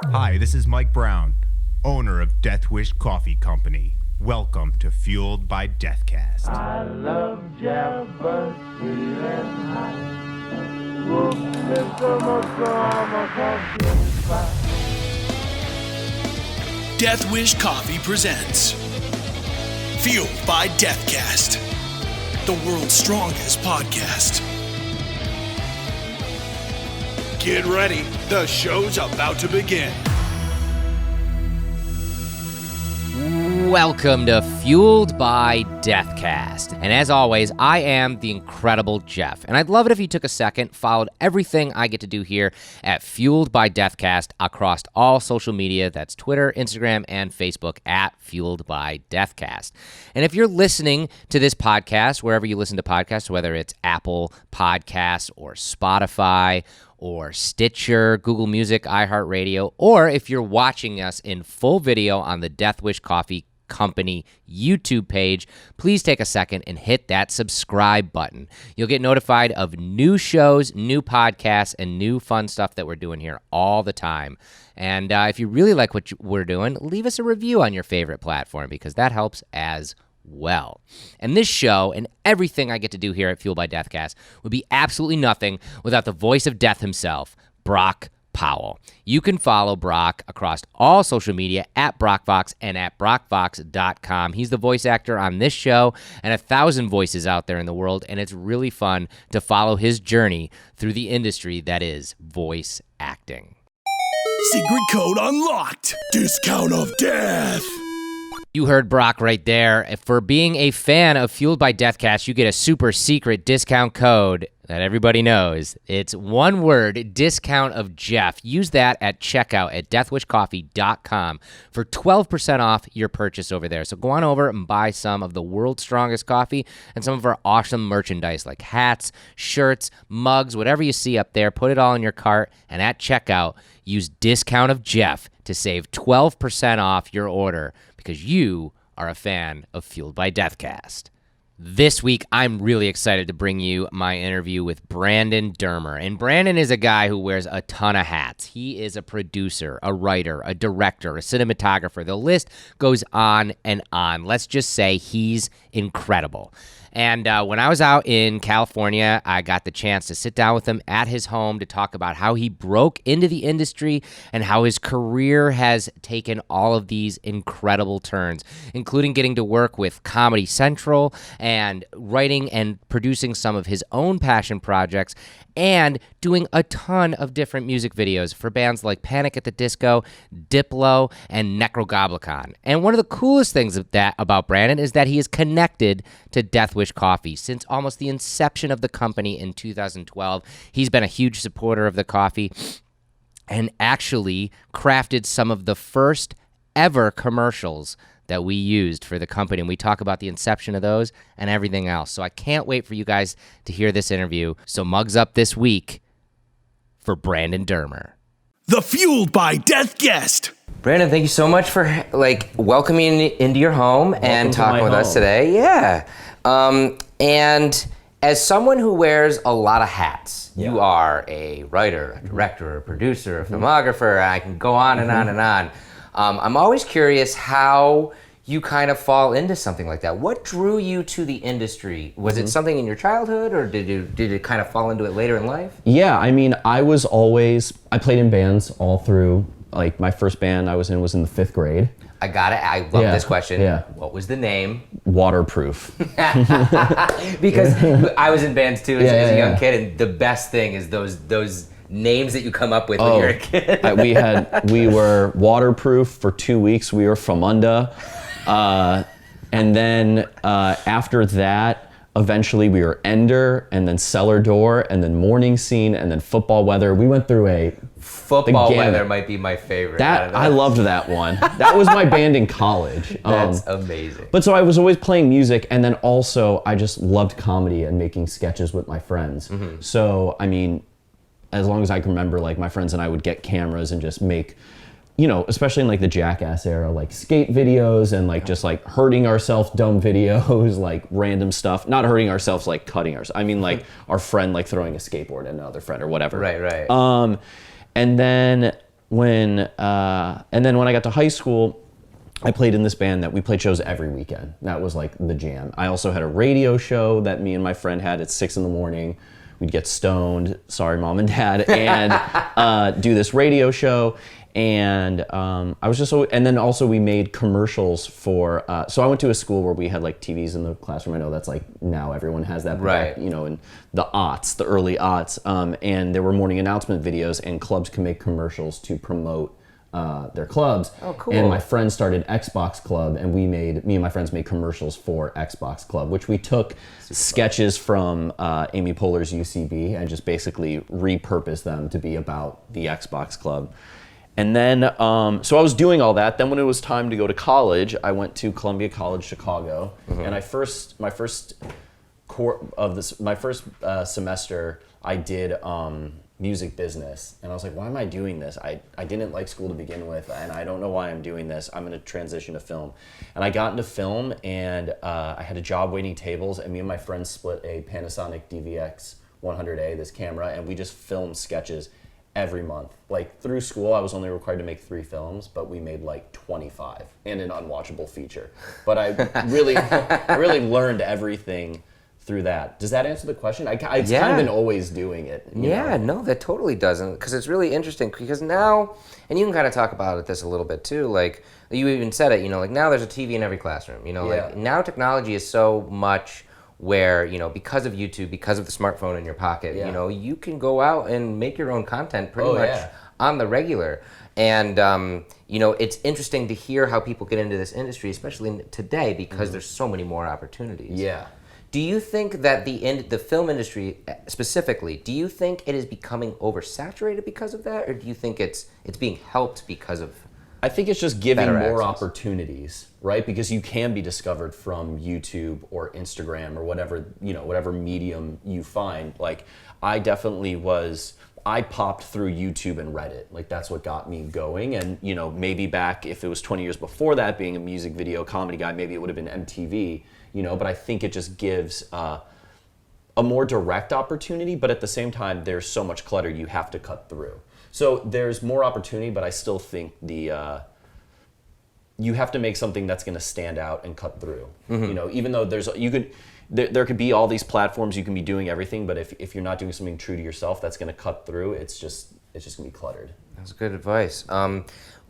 Hi, this is Mike Brown, owner of Death Wish Coffee Company. Welcome to Fueled by Deathcast. I love Jeff, but sweet and high. Whoop, Mr. Motorama coffee. Death Wish Coffee presents Fueled by Deathcast, the world's strongest podcast. Get ready, the show's about to begin. Welcome to Fueled by Deathcast. And as always, I am the incredible Jeff. And I'd love it if you took a second, followed everything I get to do here at Fueled by Deathcast across all social media. That's Twitter, Instagram, and Facebook at Fueled by Deathcast. And if you're listening to this podcast, wherever you listen to podcasts, whether it's Apple Podcasts or Spotify or Stitcher, Google Music, iHeartRadio, or if you're watching us in full video on the Death Wish Coffee Company YouTube page, please take a second and hit that subscribe button. You'll get notified of new shows, new podcasts, and new fun stuff that we're doing here all the time. And if you really like what we're doing, leave us a review on your favorite platform because that helps as well. And this show and everything I get to do here at Fuel by Deathcast would be absolutely nothing without the voice of death himself, Brock Powell. You can follow Brock across all social media at BrockVox and at BrockVox.com. He's the voice actor on this show and 1,000 voices out there in the world, and it's really fun to follow his journey through the industry that is voice acting. Secret code unlocked. Discount of death. You heard Brock right there. For being a fan of Fueled by Deathcast, you get a super secret discount code that everybody knows. It's one word, discount of Jeff. Use that at checkout at deathwishcoffee.com for 12% off your purchase over there. So go on over and buy some of the world's strongest coffee and some of our awesome merchandise like hats, shirts, mugs, whatever you see up there. Put it all in your cart, and at checkout, use discount of Jeff to save 12% off your order because you are a fan of Fueled by Deathcast. This week, I'm really excited to bring you my interview with Brandon Dermer. And Brandon is a guy who wears a ton of hats. He is a producer, a writer, a director, a cinematographer. The list goes on and on. Let's just say he's incredible. And when I was out in California, I got the chance to sit down with him at his home to talk about how he broke into the industry and how his career has taken all of these incredible turns, including getting to work with Comedy Central and writing and producing some of his own passion projects and doing a ton of different music videos for bands like Panic at the Disco, Diplo, and Nekrogoblikon. And one of the coolest things about Brandon is that he is connected to Death Wish Coffee since almost the inception of the company in 2012. He's been a huge supporter of the coffee and actually crafted some of the first ever commercials that we used for the company, and we talk about the inception of those and everything else. So I can't wait for you guys to hear this interview. So mugs up this week for Brandon Dermer. The Fueled by Death guest. Brandon, thank you so much for welcoming me into your home and talking with us today. Yeah. And as someone who wears a lot of hats, you are a writer, a director, a producer, a filmographer. I can go on and on and on. I'm always curious how you kind of fall into something like that. What drew you to the industry? Was it something in your childhood, or did it kind of fall into it later in life? Yeah, I mean, I played in bands all through, like my first band I was in the 5th grade. I love this question. Yeah. What was the name? Waterproof. Because I was in bands too as a young kid, and the best thing is those names that you come up with when you're a kid. We were waterproof for 2 weeks. We were from under. And then after that, eventually we were Ender, and then Cellar Door, and then Morning Scene, and then Football Weather. We went through Football Weather might be my favorite. I loved that one. That was my band in college. That's amazing. But so I was always playing music, and then also I just loved comedy and making sketches with my friends. Mm-hmm. So, I mean, as long as I can remember, like my friends and I would get cameras and just make, especially in like the Jackass era, like skate videos and like just like hurting ourselves, dumb videos, like random stuff. Not hurting ourselves, like cutting ourselves. I mean, like our friend like throwing a skateboard at another friend or whatever. Right. And then and then when I got to high school, I played in this band that we played shows every weekend. That was like the jam. I also had a radio show that me and my friend had at 6 a.m. We'd get stoned, sorry mom and dad, and do this radio show. And I was just so, and then also we made commercials for, so I went to a school where we had like TVs in the classroom. I know that's like now everyone has that, right? Back, you know, in the early aughts, and there were morning announcement videos, and clubs can make commercials to promote their clubs. Oh, cool. And my friend started Xbox Club, and me and my friends made commercials for Xbox Club, which we took sketches from Amy Poehler's UCB and just basically repurposed them to be about the Xbox Club. And then, so I was doing all that. Then when it was time to go to college, I went to Columbia College Chicago, and my first semester, I did music business, and I was like, why am I doing this? I didn't like school to begin with, and I don't know why I'm doing this. I'm going to transition to film. And I got into film, and I had a job waiting tables, and me and my friends split a Panasonic DVX 100A, this camera, and we just filmed sketches every month. Like through school, I was only required to make 3 films, but we made like 25 and an unwatchable feature. But I really learned everything through that. Does that answer the question? I've kind of been always doing it. You know? No, that totally doesn't, because it's really interesting, because now, and you can kind of talk about this a little bit too, like you even said it, you know, like now there's a TV in every classroom, you know, like now technology is so much where, you know, because of YouTube, because of the smartphone in your pocket, you know, you can go out and make your own content pretty much on the regular. And, you know, it's interesting to hear how people get into this industry, especially today, because there's so many more opportunities. Yeah. Do you think that the film industry specifically, do you think it is becoming oversaturated because of that, or do you think it's being helped because of? I think it's just giving better more access? Opportunities, right? Because you can be discovered from YouTube or Instagram or whatever, you know, whatever medium you find. Like I popped through YouTube and Reddit. Like that's what got me going. And, you know, maybe back if it was 20 years before that, being a music video comedy guy, maybe it would have been MTV, you know, but I think it just gives a more direct opportunity, but at the same time, there's so much clutter you have to cut through. So there's more opportunity, but I still think you have to make something that's going to stand out and cut through. You know, even though there could be all these platforms, you can be doing everything, but if you're not doing something true to yourself, that's going to cut through. It's just going to be cluttered. That's good advice. And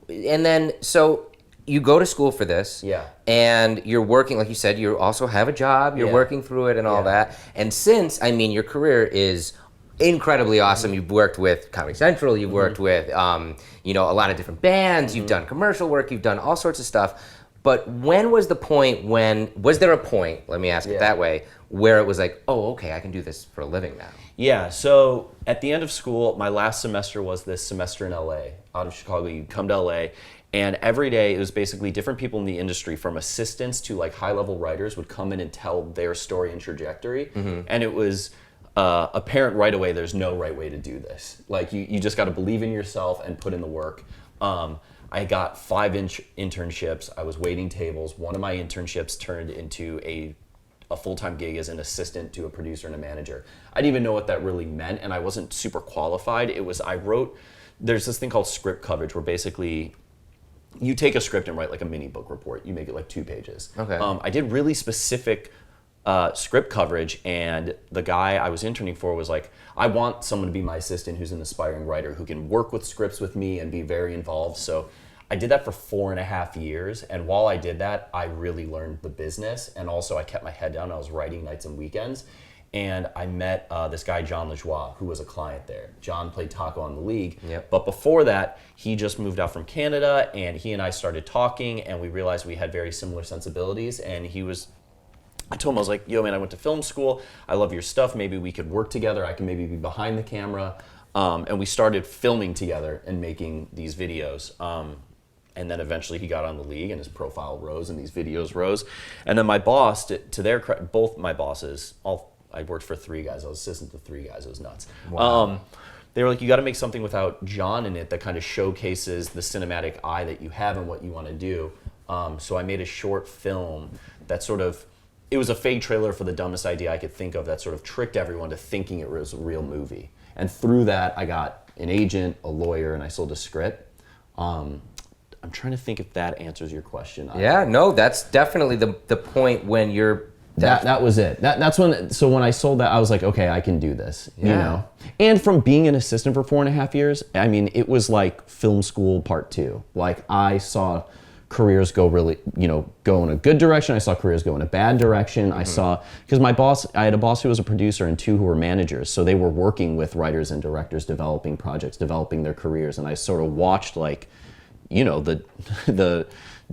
then so you go to school for this, and you're working, like you said, you also have a job. You're working through it and all that. And since, I mean, your career is incredibly awesome. You've worked with Comedy Central. You've worked with, you know, a lot of different bands. You've done commercial work. You've done all sorts of stuff. But was there a point, let me ask it that way, where it was like, oh, okay, I can do this for a living now? Yeah, so at the end of school, my last semester was this semester in LA, out of Chicago. You come to LA, and every day it was basically different people in the industry, from assistants to like high-level writers, would come in and tell their story and trajectory. And it was apparent right away there's no right way to do this. Like you just got to believe in yourself and put in the work. I got 5 internships. I was waiting tables. One of my internships turned into a full-time gig as an assistant to a producer and a manager. I didn't even know what that really meant, and I wasn't super qualified. There's this thing called script coverage, where basically you take a script and write like a mini book report. You make it like 2 pages. Okay. I did really specific script coverage, and the guy I was interning for was like, I want someone to be my assistant who's an aspiring writer who can work with scripts with me and be very involved. So I did that for 4.5 years, and while I did that, I really learned the business, and also I kept my head down. I was writing nights and weekends, and I met this guy, John Lajoie, who was a client there. John played Taco on The League, but before that, he just moved out from Canada, and he and I started talking, and we realized we had very similar sensibilities, and I told him, I was like, yo, man, I went to film school. I love your stuff. Maybe we could work together. I can maybe be behind the camera. And we started filming together and making these videos. And then eventually he got on The League, and his profile rose and these videos rose. And then my boss, to their credit, both my bosses, I worked for 3 guys. I was assistant to 3 guys. It was nuts. Wow. They were like, you got to make something without John in it that kind of showcases the cinematic eye that you have and what you want to do. So I made a short film that it was a fake trailer for the dumbest idea I could think of that sort of tricked everyone to thinking it was a real movie. And through that, I got an agent, a lawyer, and I sold a script. I'm trying to think if that answers your question. Yeah, no, that's definitely the point when you're... That was it. That's when, so when I sold that, I was like, okay, I can do this, you know? And from being an assistant for 4.5 years, I mean, it was like film school part 2. Like, I saw careers go really, go in a good direction. I saw careers go in a bad direction. I saw, because I had a boss who was a producer and 2 who were managers. So they were working with writers and directors, developing projects, developing their careers. And I sort of watched like, the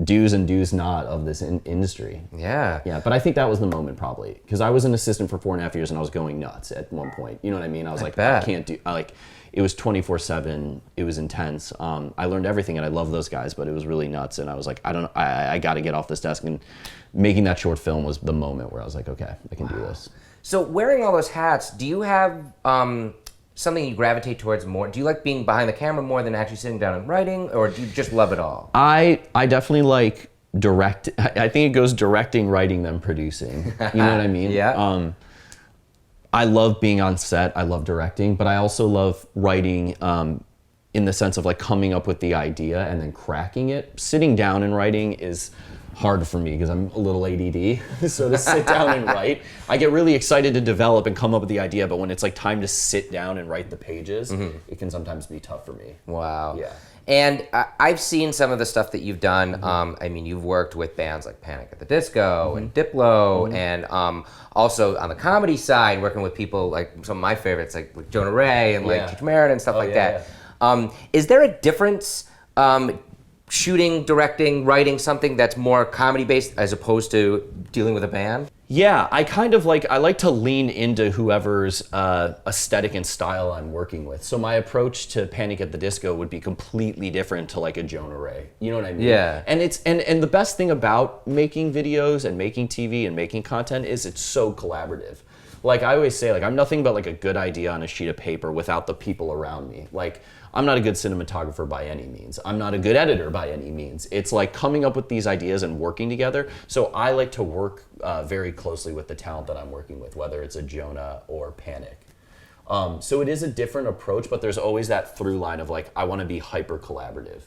do's and do's not of this industry. Yeah. Yeah, but I think that was the moment probably. Because I was an assistant for 4.5 years and I was going nuts at one point. You know what I mean? I was like, bet. I can't do, it was 24/7. It was intense. I learned everything and I love those guys, but it was really nuts. And I was like, I got to get off this desk. And making that short film was the moment where I was like, okay, I can do this. So wearing all those hats, do you have something you gravitate towards more? Do you like being behind the camera more than actually sitting down and writing, or do you just love it all? I definitely like direct. I think it goes directing, writing, then producing. You know what I mean? Yeah. I love being on set. I love directing, but I also love writing in the sense of like coming up with the idea and then cracking it. Sitting down and writing is hard for me because I'm a little ADD. So to sit down and write, I get really excited to develop and come up with the idea, but when it's like time to sit down and write the pages, it can sometimes be tough for me. Wow. Yeah. And I've seen some of the stuff that you've done. I mean, you've worked with bands like Panic at the Disco and Diplo, and also on the comedy side, working with people like some of my favorites, like Jonah Ray and like Cheech Marin and stuff like that. Is there a difference shooting, directing, writing something that's more comedy based as opposed to dealing with a band? Yeah, I like to lean into whoever's aesthetic and style I'm working with. So my approach to Panic at the Disco would be completely different to like a Jonah Ray. You know what I mean? Yeah. And it's and the best thing about making videos and making TV and making content is it's so collaborative. Like I always say, like I'm nothing but like a good idea on a sheet of paper without the people around me. Like I'm not a good cinematographer by any means. I'm not a good editor by any means. It's like coming up with these ideas and working together. So I like to work very closely with the talent that I'm working with, whether it's a Jonah or Panic. So it is a different approach, but there's always that through line of like, I want to be hyper collaborative,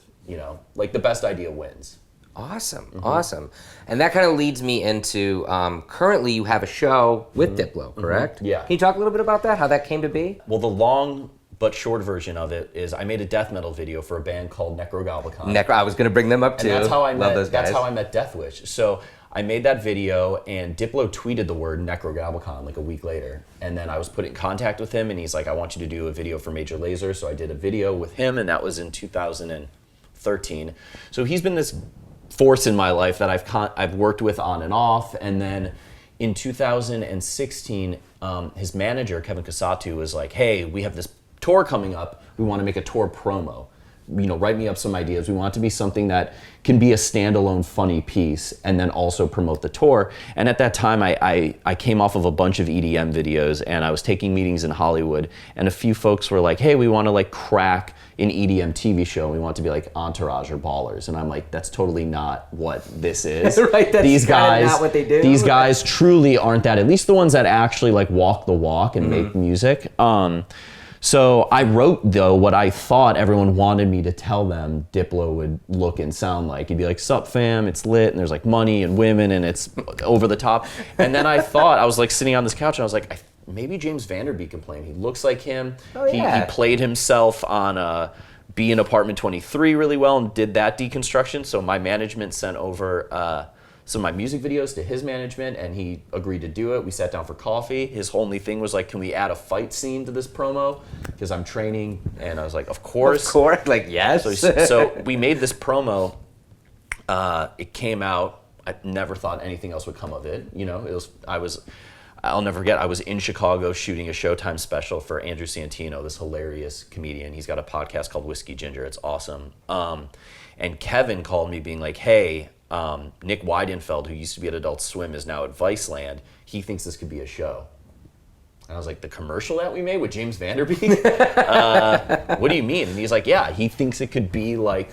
like the best idea wins. Awesome, awesome. And that kind of leads me into, currently you have a show with Diplo, correct? Yeah. Can you talk a little bit about that, how that came to be? Well, the long but short version of it is I made a death metal video for a band called Nekrogoblikon. I was going to bring them up too. And that's how I Love met. those guys. That's how I met Death Wish. So I made that video, and Diplo tweeted the word Nekrogoblikon like a week later, and then I was put in contact with him, and he's like, "I want you to do a video for Major Lazer." So I did a video with him, and that was in 2013. So he's been this force in my life that I've worked with on and off, and then in 2016, his manager Kevin Casatu was like, "Hey, we have this tour coming up. We want to make a tour promo. Write me up some ideas. We want it to be something that can be a standalone funny piece and then also promote the tour." And at that time, I came off of a bunch of EDM videos, and I was taking meetings in Hollywood, and a few folks were like, "Hey, we want to like crack an EDM TV show. We want it to be like Entourage or Ballers." And I'm like, that's totally not what this is. Right, that's these guys, not what they do. These guys truly aren't that. At least the ones that actually like walk the walk and make music. So I wrote, though, what I thought everyone wanted me to tell them Diplo would look and sound like. He'd be like, "Sup, fam, it's lit, and there's like money and women, and it's over the top." And then I thought, I was like sitting on this couch, and I was like, maybe James Van Der Beek can play him. He looks like him. Oh, yeah. He played himself on Be in Apartment 23 really well and did that deconstruction. So my management sent over some of my music videos to his management, and he agreed to do it. We sat down for coffee. His only thing was like, "Can we add a fight scene to this promo? Because I'm training." And I was like, "Of course." Of course, like yes. So we made this promo. It came out. I never thought anything else would come of it. I'll never forget, I was in Chicago shooting a Showtime special for Andrew Santino, this hilarious comedian. He's got a podcast called Whiskey Ginger. It's awesome. And Kevin called me being like, "Hey, Nick Weidenfeld, who used to be at Adult Swim, is now at Viceland. He thinks this could be a show." And I was like, "The commercial that we made with James Van Der Beek? What do you mean?" And he's like, "Yeah, he thinks it could be like,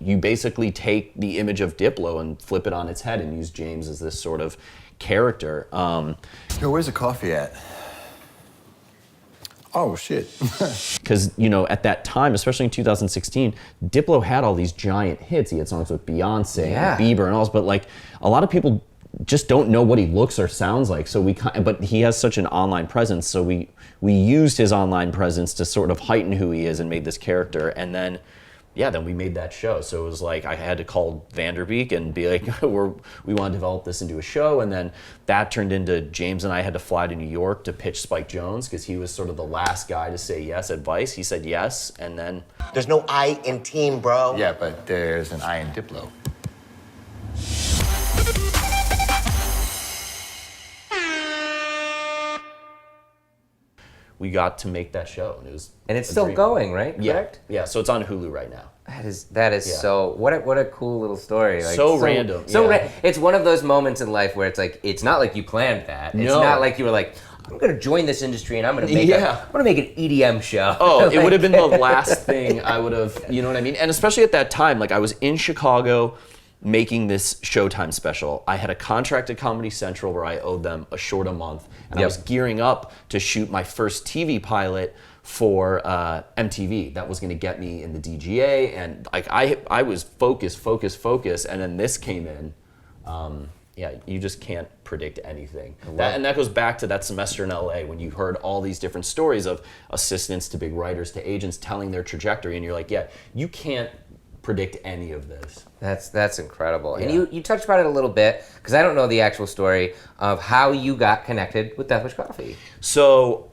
you basically take the image of Diplo and flip it on its head and use James as this sort of character." Yo, where's the coffee at? Oh, shit. Because, at that time, especially in 2016, Diplo had all these giant hits. He had songs with Beyonce and Bieber and all this, but like a lot of people just don't know what he looks or sounds like. So but he has such an online presence. So we used his online presence to sort of heighten who he is and made this character. And then we made that show. So it was like I had to call Van Der Beek and be like, we want to develop this into a show. And then that turned into James and I had to fly to New York to pitch Spike Jonze because he was sort of the last guy to say yes at Vice. He said yes, and then... There's no I in team, bro. Yeah, but there's an I in Diplo. We got to make that show, and it was... And it's still going, right? Yeah. Correct? Yeah, so it's on Hulu right now. That is so... What a cool little story. Like, so random. It's one of those moments in life where it's like, it's not like you planned that. It's not like you were like, I'm going to join this industry and I'm going to make an EDM show. Oh, it would have been the last thing I would have, you know what I mean? And especially at that time, like I was in Chicago making this Showtime special. I had a contract at Comedy Central where I owed them a short a month. And I was gearing up to shoot my first TV pilot for MTV. That was going to get me in the DGA. And like I was focused. And then this came in. You just can't predict anything. And that goes back to that semester in LA when you heard all these different stories of assistants to big writers to agents telling their trajectory. And you're like, you can't predict any of this. That's incredible. Yeah. And you touched about it a little bit, because I don't know the actual story of how you got connected with Death Wish Coffee. So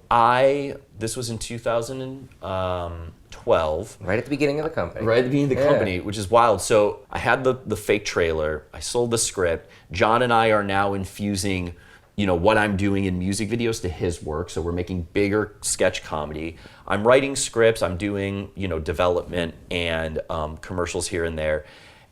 this was in 2012. Right at the beginning of the company. Right at the beginning of the company, which is wild. So I had the fake trailer, I sold the script. John and I are now infusing what I'm doing in music videos to his work. So we're making bigger sketch comedy. I'm writing scripts, I'm doing, development and commercials here and there.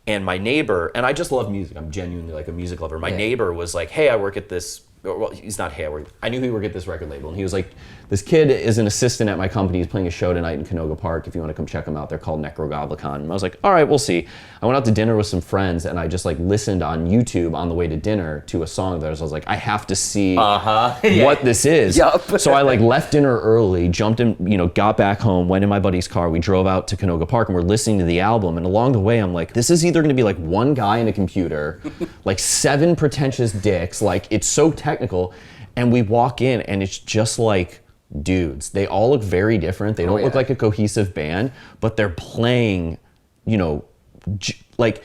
And my neighbor, and I just love music, I'm genuinely like a music lover. My neighbor was like, hey, I work at this, well, he's not hey, I knew he worked at this record label. And he was like, this kid is an assistant at my company. He's playing a show tonight in Canoga Park. If you want to come check him out, they're called Nekrogoblikon. And I was like, all right, we'll see. I went out to dinner with some friends and I just like listened on YouTube on the way to dinner to a song of theirs. I was like, I have to see what this is. So I like left dinner early, jumped in, got back home, went in my buddy's car. We drove out to Canoga Park and we're listening to the album. And along the way, I'm like, this is either going to be like one guy in a computer, like 7 pretentious dicks. Like it's so technical. And we walk in and it's just like dudes. They all look very different. They don't look like a cohesive band, but they're playing, like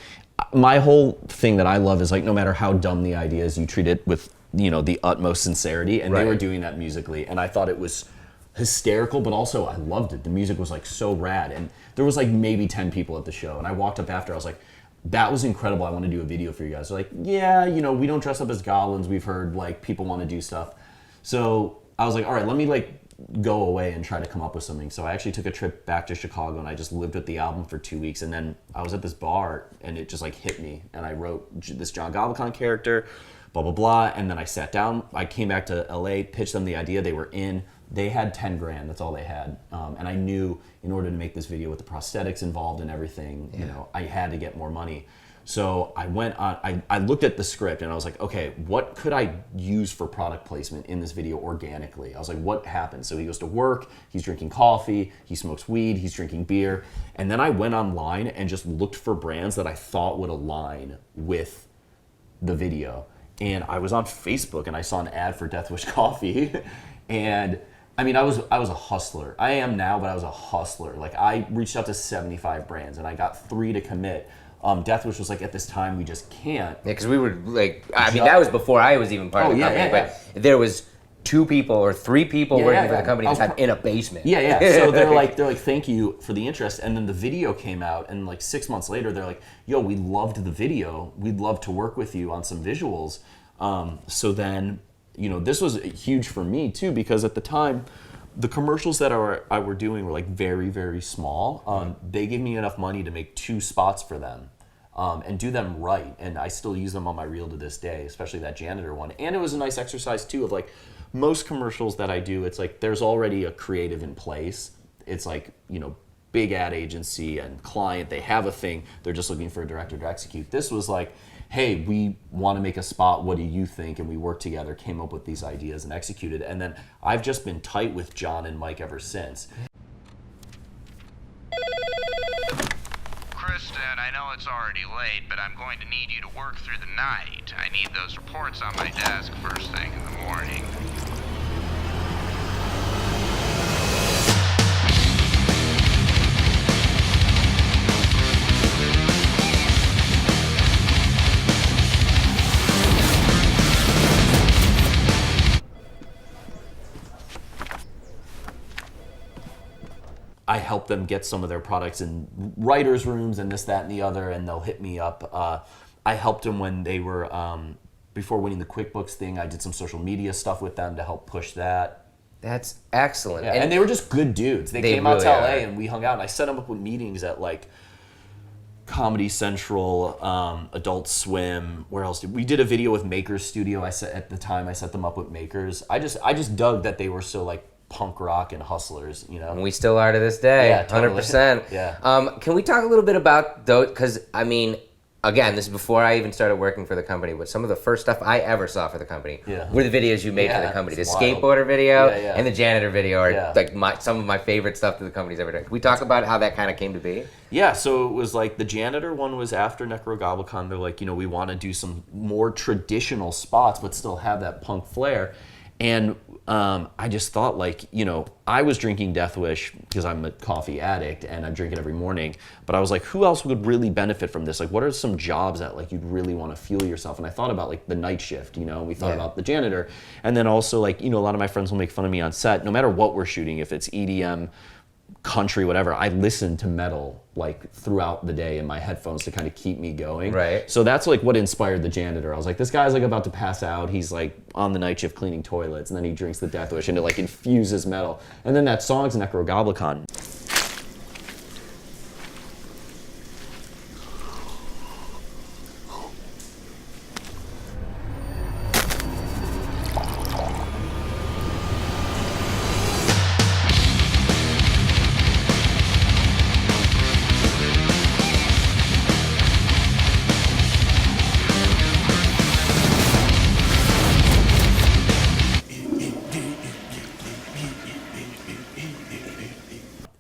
my whole thing that I love is like no matter how dumb the idea is, you treat it with, the utmost sincerity. And they were doing that musically. And I thought it was hysterical, but also I loved it. The music was like so rad. And there was like maybe 10 people at the show. And I walked up after, I was like, that was incredible. I want to do a video for you guys. They're like, we don't dress up as goblins. We've heard like people want to do stuff. So I was like, all right, let me like go away and try to come up with something. So I actually took a trip back to Chicago and I just lived with the album for 2 weeks. And then I was at this bar and it just like hit me. And I wrote this John Goblikon character, blah, blah, blah. And then I sat down, I came back to LA, pitched them the idea. They were in. They had 10 grand, that's all they had. And I knew in order to make this video with the prosthetics involved and everything, I had to get more money. So I went on, I looked at the script and I was like, okay, what could I use for product placement in this video organically? I was like, what happens? So he goes to work, he's drinking coffee, he smokes weed, he's drinking beer. And then I went online and just looked for brands that I thought would align with the video. And I was on Facebook and I saw an ad for Death Wish Coffee. And I mean, I was a hustler. I am now, but I was a hustler. Like I reached out to 75 brands and I got 3 to commit. Death Wish was like, at this time, we just can't. Yeah, because we were like, I mean, that was before I was even part of the company, but there was 2 people or 3 people working for the company this time in a basement. So they're like, thank you for the interest. And then the video came out, and like 6 months later, they're like, yo, we loved the video. We'd love to work with you on some visuals. So then, this was huge for me too, because at the time, the commercials that I were doing were like very, very small. They gave me enough money to make 2 spots for them. And do them right. And I still use them on my reel to this day, especially that janitor one. And it was a nice exercise too of like, most commercials that I do, it's like there's already a creative in place. It's like, big ad agency and client, they have a thing, they're just looking for a director to execute. This was like, hey, we want to make a spot, what do you think? And we worked together, came up with these ideas and executed. And then I've just been tight with John and Mike ever since. Kristen, I know it's already late, but I'm going to need you to work through the night. I need those reports on my desk first thing in the morning. I help them get some of their products in writers' rooms and this, that, and the other, and they'll hit me up. I helped them when they were, before winning the QuickBooks thing, I did some social media stuff with them to help push that. That's excellent. Yeah, and they were just good dudes. They came out really to LA are. and we hung out, and I set them up with meetings at like Comedy Central, Adult Swim. Where else? We did a video with Makers Studio. At the time I set them up with Makers. I just dug that they were so like punk rock and hustlers, you know. And we still are to this day. Yeah, totally. 100%. Yeah. Can we talk a little bit about those? Because I mean, again, this is before I even started working for the company, but some of the first stuff I ever saw for the company were the videos you made for the company. The it's wild. skateboarder video Yeah, yeah. and the janitor video are Yeah. like some of my favorite stuff that the company's ever done. Can we talk about how that kind of came to be? Yeah, so it was like the janitor one was after Nekrogoblikon. They're like, you know, we want to do some more traditional spots, but still have that punk flair. And I just thought, like, you know, I was drinking Death Wish because I'm a coffee addict and I drink it every morning. But I was like, who else would really benefit from this? Like, what are some jobs that like you'd really want to fuel yourself? And I thought about like the night shift, you know, we thought about the janitor. And then also like, you know, a lot of my friends will make fun of me on set, no matter what we're shooting, if it's EDM, country, whatever, I listen to metal like throughout the day in my headphones to kind of keep me going. Right. So that's like what inspired the janitor. I was like, this guy's like about to pass out. He's like on the night shift cleaning toilets, and then he drinks the Death Wish and it like infuses metal. And then that song's Nekrogoblikon.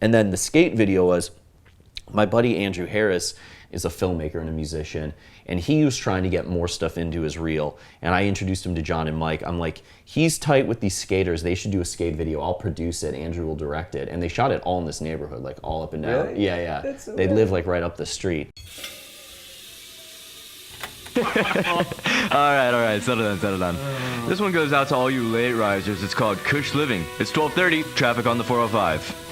And then the skate video was, my buddy Andrew Harris is a filmmaker and a musician, and he was trying to get more stuff into his reel. And I introduced him to John and Mike. I'm like, he's tight with these skaters. They should do a skate video. I'll produce it. Andrew will direct it. And they shot it all in this neighborhood, like all up and down. Really? Yeah, yeah. That's so they good. live like right up the street. All right, settle down. This one goes out to all you late risers. It's called Kush Living. It's 12:30, traffic on the 405.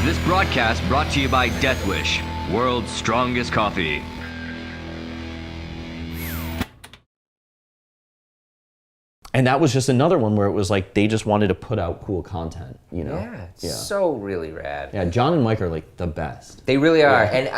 This broadcast brought to you by Death Wish, world's strongest coffee. And that was just another one where it was like they just wanted to put out cool content, you know? Yeah, it's so really rad. Yeah, John and Mike are like the best. They really are. And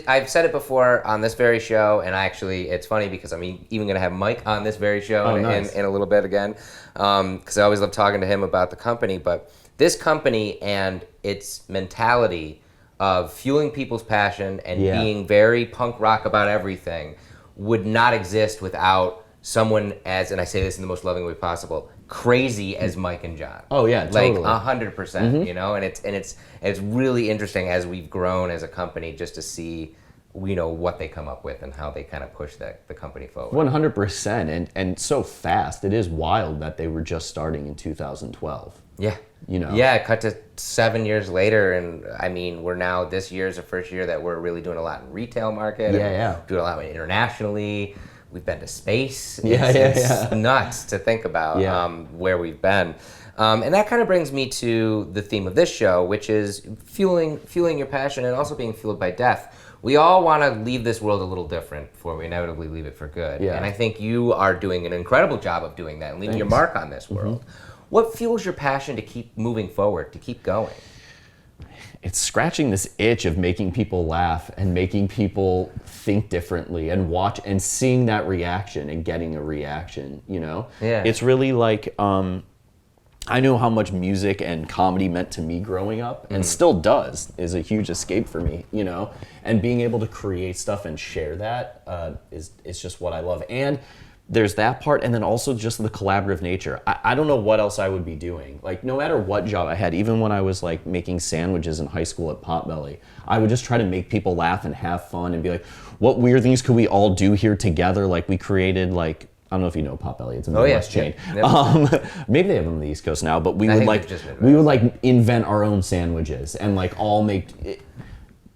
I've said it before on this very show, and it's funny because I'm even going to have Mike on this very show in a little bit again, because I always love talking to him about the company. But this company and its mentality of fueling people's passion and being very punk rock about everything would not exist without someone as, and I say this in the most loving way possible, crazy as Mike and John. Oh yeah, totally. Like 100%, you know, and it's really interesting as we've grown as a company just to see, you know, what they come up with and how they kind of push the company forward. 100%, and so fast. It is wild that they were just starting in 2012. Yeah. You know. Yeah, cut to 7 years later, and I mean, we're now, this year is the first year that we're really doing a lot in retail market. Yeah. Doing a lot internationally. We've been to space. It's nuts to think about where we've been. And that kind of brings me to the theme of this show, which is fueling your passion and also being fueled by death. We all want to leave this world a little different before we inevitably leave it for good. Yeah. And I think you are doing an incredible job of doing that and leaving your mark on this world. What fuels your passion to keep moving forward, to keep going? It's scratching this itch of making people laugh and making people think differently and watch and seeing that reaction and getting a reaction, you know? Yeah. It's really like, I know how much music and comedy meant to me growing up and still does, is a huge escape for me, you know? And being able to create stuff and share that is just what I love. And there's that part, and then also just the collaborative nature. I don't know what else I would be doing. Like, no matter what job I had, even when I was like making sandwiches in high school at Potbelly, I would just try to make people laugh and have fun and be like, what weird things could we all do here together? Like, we created like, I don't know if you know Potbelly, it's a Midwest chain. Maybe they have them on the East Coast now, but we would like invent our own sandwiches and like all make it.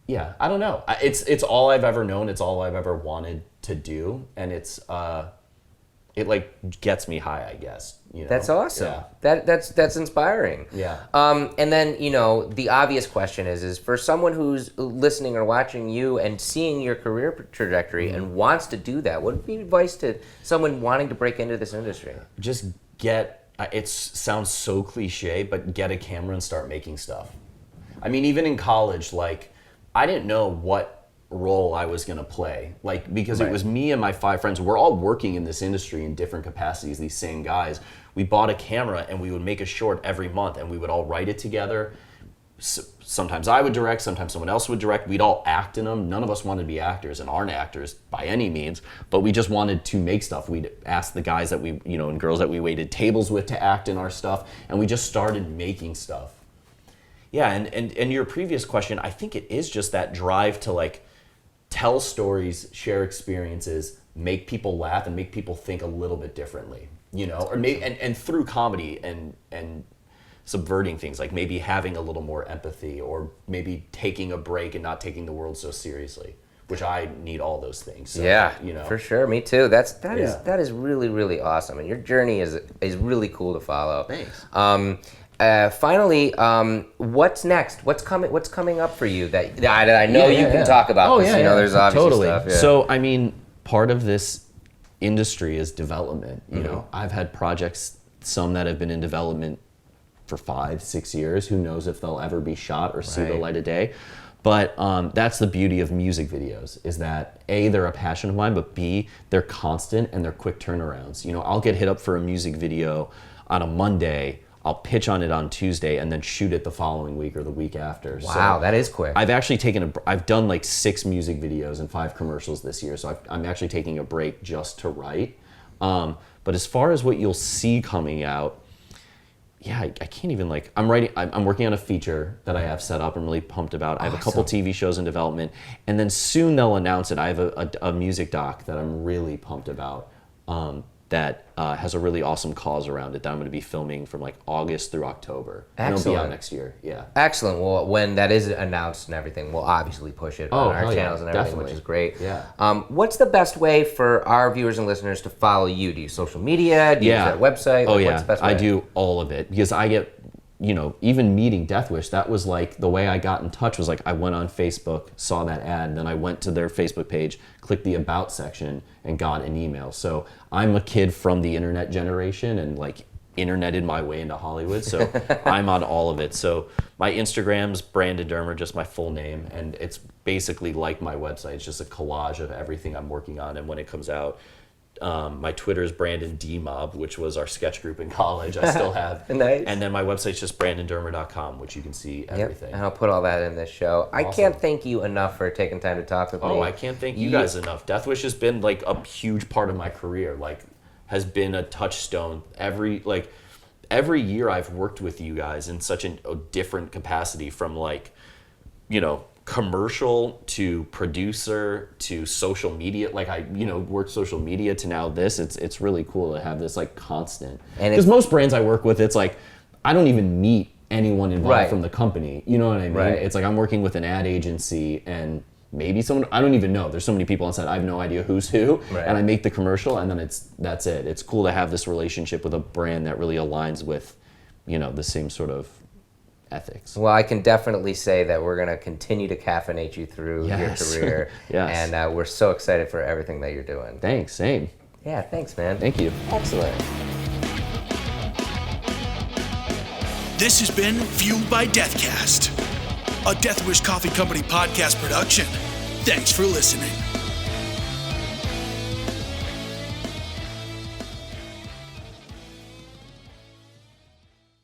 Yeah, I don't know. It's all I've ever known. It's all I've ever wanted to do, and it like gets me high, I guess. You know? That's awesome. Yeah. That's inspiring. Yeah. And then, you know, the obvious question is for someone who's listening or watching you and seeing your career trajectory and wants to do that, what would be advice to someone wanting to break into this industry? Just get, it sounds so cliche, but get a camera and start making stuff. I mean, even in college, like, I didn't know what role I was gonna play, like, because it was me and my 5 friends. We're all working in this industry in different capacities, these same guys. We bought a camera and we would make a short every month and we would all write it together. Sometimes I would direct, sometimes someone else would direct. We'd all act in them. None of us wanted to be actors and aren't actors by any means, but we just wanted to make stuff. We'd ask the guys that we, you know, and girls that we waited tables with to act in our stuff, and we just started making stuff. Yeah, and your previous question, I think it is just that drive to like tell stories, share experiences, make people laugh, and make people think a little bit differently, you know, or maybe and through comedy and subverting things, like maybe having a little more empathy, or maybe taking a break and not taking the world so seriously, which I need all those things. So, yeah, you know, for sure, me too. That is really, really awesome, and your journey is really cool to follow. Thanks. Finally, what's next? What's coming up for you that I know you can talk about? Oh, you know, there's obviously stuff. Yeah. So, I mean, part of this industry is development. You know, I've had projects, some that have been in development for 5-6 years. Who knows if they'll ever be shot or see the light of day? But that's the beauty of music videos, is that A, they're a passion of mine, but B, they're constant and they're quick turnarounds. You know, I'll get hit up for a music video on a Monday, I'll pitch on it on Tuesday and then shoot it the following week or the week after. Wow, so that is quick. I've actually I've done like 6 music videos and 5 commercials this year, so I'm actually taking a break just to write. But as far as what you'll see coming out, yeah, I can't even like, I'm working on a feature that I have set up. I'm really pumped about. I have a couple TV shows in development, and then soon they'll announce it. I have a music doc that I'm really pumped about. That has a really awesome cause around it that I'm going to be filming from like August through October. Excellent. And it'll be out next year. Yeah. Excellent. Well, when that is announced and everything, we'll obviously push it on our channels and everything, definitely. which is great. Yeah. What's the best way for our viewers and listeners to follow you? Do you use social media? Do you use that website? Oh, What's the best way? I do all of it, because I get, you know, even meeting Death Wish, that was like the way I got in touch was like I went on Facebook, saw that ad, and then I went to their Facebook page, clicked the About section, and got an email. So I'm a kid from the internet generation and like interneted my way into Hollywood. So I'm on all of it. So my Instagram's Brandon Dermer, just my full name. And it's basically like my website. It's just a collage of everything I'm working on. And when it comes out, My Twitter is Brandon D Mob, which was our sketch group in college. I still have. Nice. And then my website's just brandondermer.com, which you can see everything. And I'll put all that in this show. Awesome. I can't thank you enough for taking time to talk with me. Oh, I can't thank you guys enough. Death Wish has been like a huge part of my career. Like, has been a touchstone. Every year I've worked with you guys in such a different capacity, from like, you know, commercial to producer to social media. Like, I, you know, worked social media to now this. It's really cool to have this like constant. Because most brands I work with, it's like I don't even meet anyone involved from the company. You know what I mean? Right. It's like I'm working with an ad agency and maybe someone, I don't even know. There's so many people on set, I have no idea who's who. Right. And I make the commercial, and then that's it. It's cool to have this relationship with a brand that really aligns with, you know, the same sort of ethics. Well, I can definitely say that we're going to continue to caffeinate you through your career. Yes. And we're so excited for everything that you're doing. Thanks, same. Yeah, thanks, man. Thank you. Excellent. This has been Fueled by Deathcast, a Death Wish Coffee Company podcast production. Thanks for listening.